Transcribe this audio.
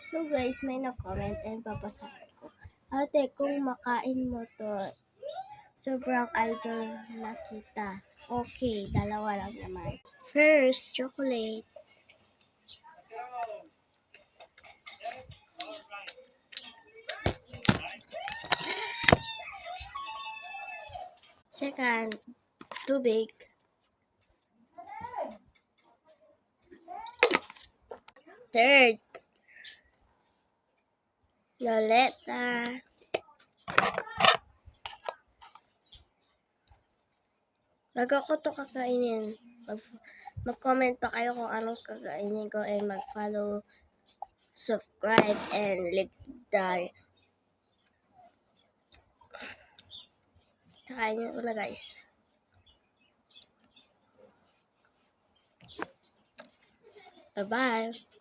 So guys, may na-comment and papasabi ko. Ate, kung makain mo to, sobrang idol na kita. Okay, dalawa lang naman. First, chocolate. Second, tubig. Third, Loleta. Bago ko to kakainin, mag-comment pa kayo kung anong kakainin ko and mag-follow, subscribe, and leave the kakainin ko na guys. Bye-bye!